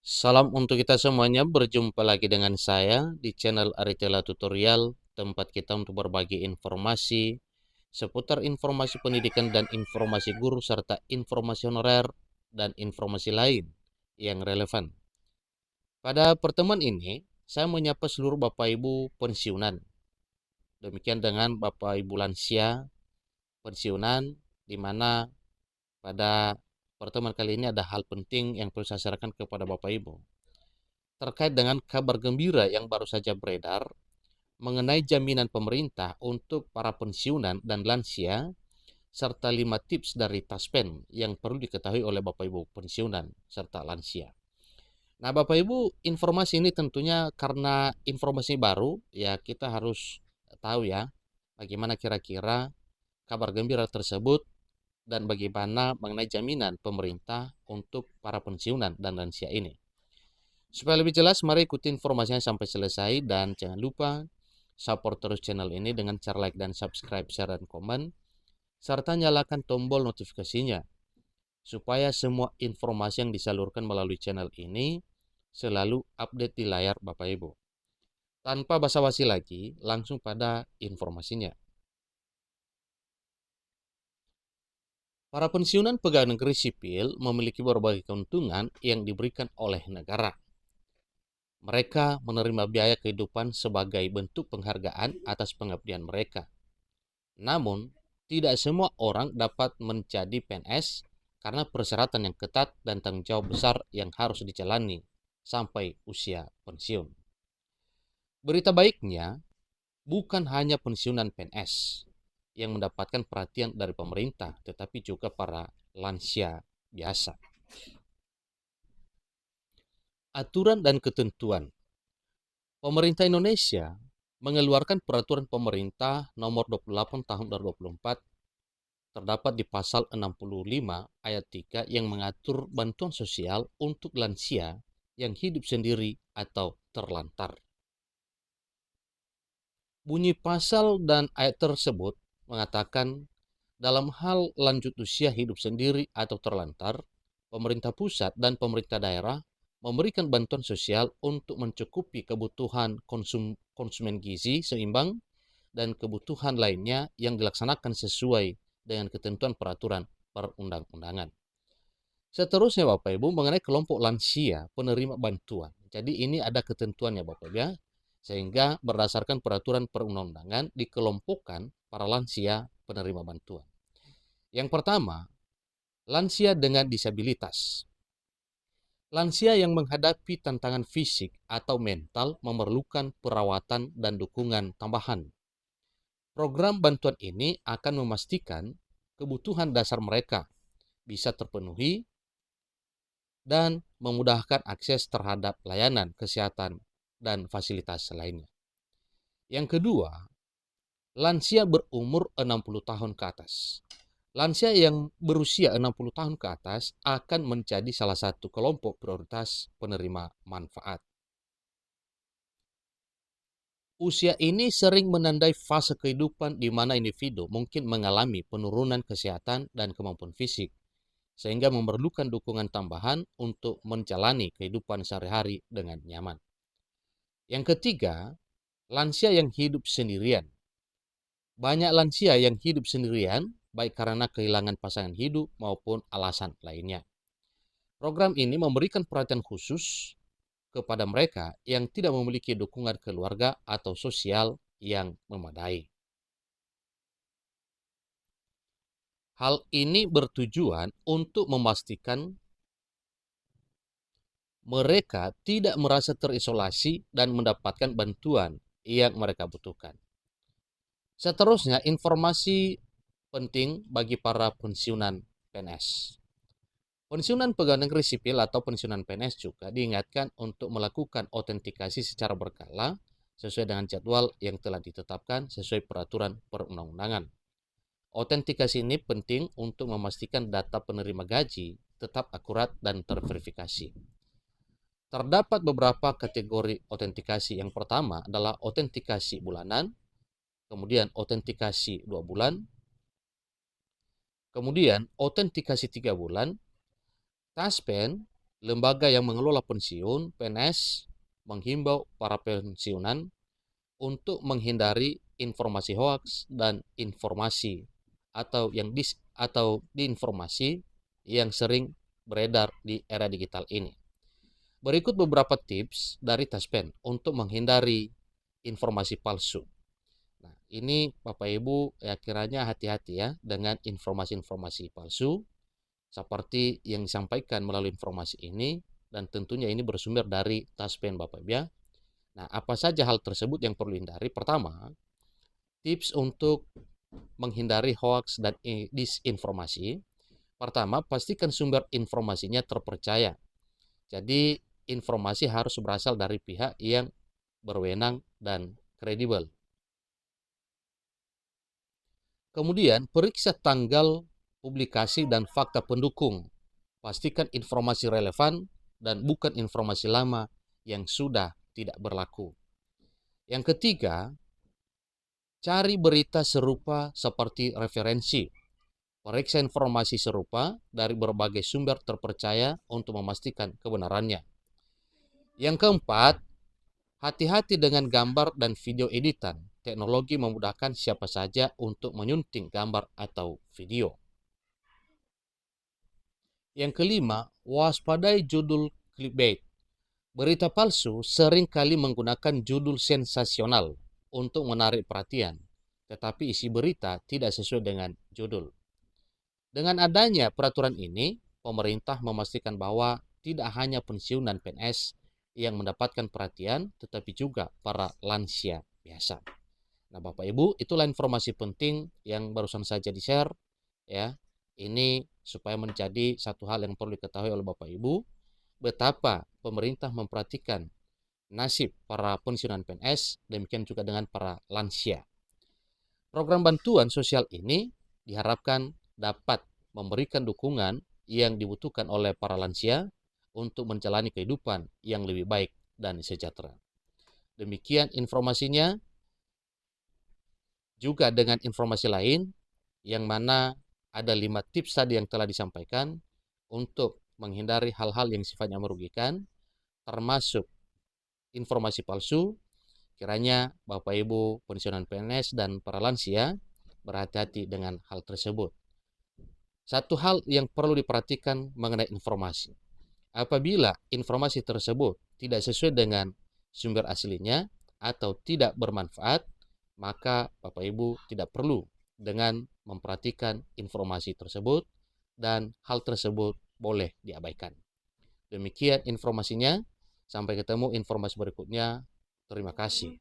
Salam untuk kita semuanya, berjumpa lagi dengan saya di channel Aritela Tutorial, tempat kita untuk berbagi informasi seputar informasi pendidikan dan informasi guru serta informasi honorer dan informasi lain yang relevan. Pada pertemuan ini, saya menyapa seluruh Bapak Ibu pensiunan. Demikian dengan Bapak Ibu lansia pensiunan, di mana pada pertemuan kali ini ada hal penting yang perlu saya sampaikan kepada Bapak Ibu terkait dengan kabar gembira yang baru saja beredar mengenai jaminan pemerintah untuk para pensiunan dan lansia, serta 5 tips dari Taspen yang perlu diketahui oleh Bapak Ibu pensiunan serta lansia. Nah, Bapak Ibu, informasi ini tentunya karena informasi baru, ya kita harus tahu ya, bagaimana kira-kira kabar gembira tersebut dan bagaimana mengenai jaminan pemerintah untuk para pensiunan dan lansia ini. Supaya lebih jelas, mari ikuti informasinya sampai selesai dan jangan lupa support terus channel ini dengan cara like dan subscribe, share, dan komen, serta nyalakan tombol notifikasinya supaya semua informasi yang disalurkan melalui channel ini selalu update di layar Bapak Ibu. Tanpa basa-basi lagi, langsung pada informasinya. Para pensiunan pegawai negeri sipil memiliki berbagai keuntungan yang diberikan oleh negara. Mereka menerima biaya kehidupan sebagai bentuk penghargaan atas pengabdian mereka. Namun, tidak semua orang dapat menjadi PNS karena persyaratan yang ketat dan tanggung jawab besar yang harus dijalani sampai usia pensiun. Berita baiknya, bukan hanya pensiunan PNS yang mendapatkan perhatian dari pemerintah, tetapi juga para lansia biasa. Aturan dan ketentuan. Pemerintah Indonesia mengeluarkan peraturan pemerintah nomor 28 tahun 2024 terdapat di pasal 65 ayat 3 yang mengatur bantuan sosial untuk lansia yang hidup sendiri atau terlantar. Bunyi pasal dan ayat tersebut mengatakan dalam hal lanjut usia hidup sendiri atau terlantar, pemerintah pusat dan pemerintah daerah memberikan bantuan sosial untuk mencukupi kebutuhan konsumen gizi seimbang dan kebutuhan lainnya yang dilaksanakan sesuai dengan ketentuan peraturan perundang-undangan. Seterusnya Bapak Ibu mengenai kelompok lansia penerima bantuan. Jadi ini ada ketentuannya Bapak Ibu ya. Sehingga berdasarkan peraturan perundang-undangan dikelompokkan para lansia penerima bantuan. Yang pertama, lansia dengan disabilitas. Lansia yang menghadapi tantangan fisik atau mental memerlukan perawatan dan dukungan tambahan. Program bantuan ini akan memastikan kebutuhan dasar mereka bisa terpenuhi dan memudahkan akses terhadap layanan kesehatan dan fasilitas lainnya. Yang kedua, lansia berumur 60 tahun ke atas. Lansia yang berusia 60 tahun ke atas akan menjadi salah satu kelompok prioritas penerima manfaat. Usia ini sering menandai fase kehidupan di mana individu mungkin mengalami penurunan kesehatan dan kemampuan fisik, sehingga memerlukan dukungan tambahan untuk menjalani kehidupan sehari-hari dengan nyaman. Yang ketiga, lansia yang hidup sendirian. Banyak lansia yang hidup sendirian, baik karena kehilangan pasangan hidup maupun alasan lainnya. Program ini memberikan perhatian khusus kepada mereka yang tidak memiliki dukungan keluarga atau sosial yang memadai. Hal ini bertujuan untuk memastikan mereka tidak merasa terisolasi dan mendapatkan bantuan yang mereka butuhkan. Seterusnya, informasi penting bagi para pensiunan PNS. Pensiunan pegawai negeri sipil atau pensiunan PNS juga diingatkan untuk melakukan autentikasi secara berkala sesuai dengan jadwal yang telah ditetapkan sesuai peraturan perundang-undangan. Autentikasi ini penting untuk memastikan data penerima gaji tetap akurat dan terverifikasi. Terdapat beberapa kategori autentikasi. Yang pertama adalah autentikasi bulanan, kemudian autentikasi 2 bulan, kemudian autentikasi 3 bulan, Taspen, lembaga yang mengelola pensiun, PNS, menghimbau para pensiunan untuk menghindari informasi hoaks dan informasi atau diinformasi yang sering beredar di era digital ini. Berikut beberapa tips dari Taspen untuk menghindari informasi palsu. Nah, ini Bapak Ibu ya kiranya hati-hati ya dengan informasi-informasi palsu seperti yang disampaikan melalui informasi ini, dan tentunya ini bersumber dari Taspen Bapak Ibu ya. Nah, apa saja hal tersebut yang perlu dihindari? Pertama, tips untuk menghindari hoaks dan disinformasi. Pertama, pastikan sumber informasinya terpercaya. Jadi, informasi harus berasal dari pihak yang berwenang dan kredibel. Kemudian, periksa tanggal publikasi dan fakta pendukung. Pastikan informasi relevan dan bukan informasi lama yang sudah tidak berlaku. Yang ketiga, cari berita serupa seperti referensi. Periksa informasi serupa dari berbagai sumber terpercaya untuk memastikan kebenarannya. Yang keempat, hati-hati dengan gambar dan video editan. Teknologi memudahkan siapa saja untuk menyunting gambar atau video. Yang kelima, waspadai judul clickbait. Berita palsu seringkali menggunakan judul sensasional untuk menarik perhatian, tetapi isi berita tidak sesuai dengan judul. Dengan adanya peraturan ini, pemerintah memastikan bahwa tidak hanya pensiun dan PNS yang mendapatkan perhatian, tetapi juga para lansia biasa. Nah, Bapak Ibu, itulah informasi penting yang barusan saja di-share ya. Ini supaya menjadi satu hal yang perlu diketahui oleh Bapak Ibu, betapa pemerintah memperhatikan nasib para pensiunan PNS, demikian juga dengan para lansia. Program bantuan sosial ini diharapkan dapat memberikan dukungan yang dibutuhkan oleh para lansia untuk menjalani kehidupan yang lebih baik dan sejahtera. Demikian informasinya, juga dengan informasi lain yang mana ada 5 tips tadi yang telah disampaikan untuk menghindari hal-hal yang sifatnya merugikan, termasuk informasi palsu. Kiranya Bapak Ibu pensiunan PNS dan para lansia berhati-hati dengan hal tersebut. Satu hal yang perlu diperhatikan mengenai informasi. Apabila informasi tersebut tidak sesuai dengan sumber aslinya atau tidak bermanfaat, maka Bapak Ibu tidak perlu dengan memperhatikan informasi tersebut dan hal tersebut boleh diabaikan. Demikian informasinya. Sampai ketemu informasi berikutnya. Terima kasih.